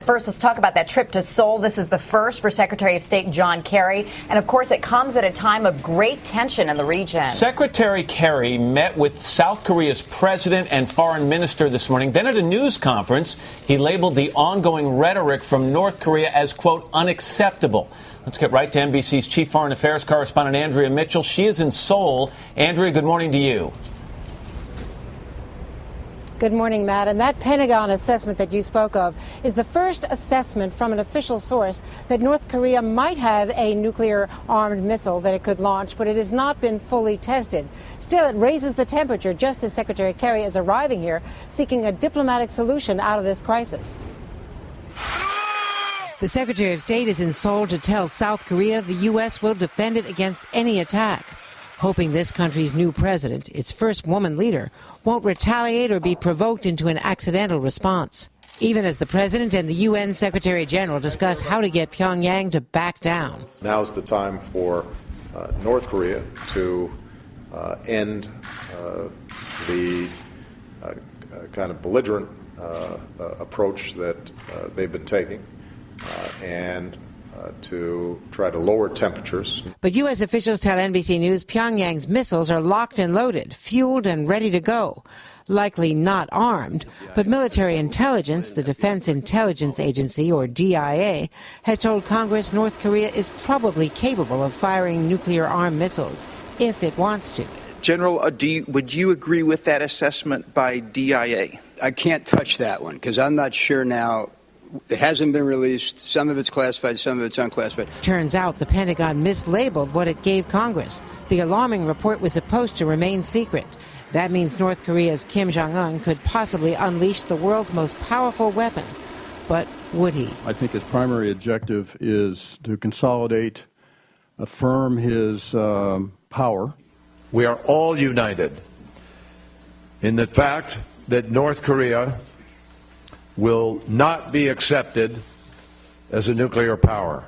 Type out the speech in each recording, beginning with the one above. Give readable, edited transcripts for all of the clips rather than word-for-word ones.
First, let's talk about that trip to Seoul. This is the first for Secretary of State John Kerry. And, of course, it comes at a time of great tension in the region. Secretary Kerry met with South Korea's president and foreign minister this morning. Then at a news conference, he labeled the ongoing rhetoric from North Korea as, quote, unacceptable. Let's get right to NBC's chief foreign affairs correspondent, Andrea Mitchell. She is in Seoul. Andrea, good morning to you. Good morning, Matt. And that Pentagon assessment that you spoke of is the first assessment from an official source that North Korea might have a nuclear-armed missile that it could launch, but it has not been fully tested. Still, it raises the temperature just as Secretary Kerry is arriving here, seeking a diplomatic solution out of this crisis. The Secretary of State is in Seoul to tell South Korea the U.S. will defend it against any attack, hoping this country's new president, its first woman leader, won't retaliate or be provoked into an accidental response, even as the president and the UN Secretary General discuss how to get Pyongyang to back down. Now's the time for North Korea to end the kind of belligerent approach that they've been taking and to try to lower temperatures. But U.S. officials tell NBC News Pyongyang's missiles are locked and loaded, fueled and ready to go. Likely not armed, but military intelligence, the Defense Intelligence Agency, or DIA, has told Congress North Korea is probably capable of firing nuclear-armed missiles, if it wants to. General, would you agree with that assessment by DIA? I can't touch that one, because I'm not sure now. It hasn't been released. Some of it's classified, some of it's unclassified. Turns out the Pentagon mislabeled what it gave Congress. The alarming report was supposed to remain secret. That means North Korea's Kim Jong-un could possibly unleash the world's most powerful weapon. But would he? I think his primary objective is to consolidate, affirm his power. We are all united in the fact that North Korea will not be accepted as a nuclear power.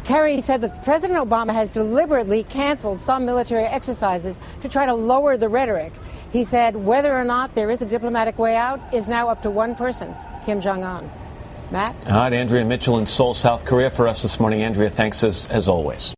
Kerry said that President Obama has deliberately canceled some military exercises to try to lower the rhetoric. He said whether or not there is a diplomatic way out is now up to one person, Kim Jong-un. Matt? All right, Andrea Mitchell in Seoul, South Korea for us this morning. Andrea, thanks as always.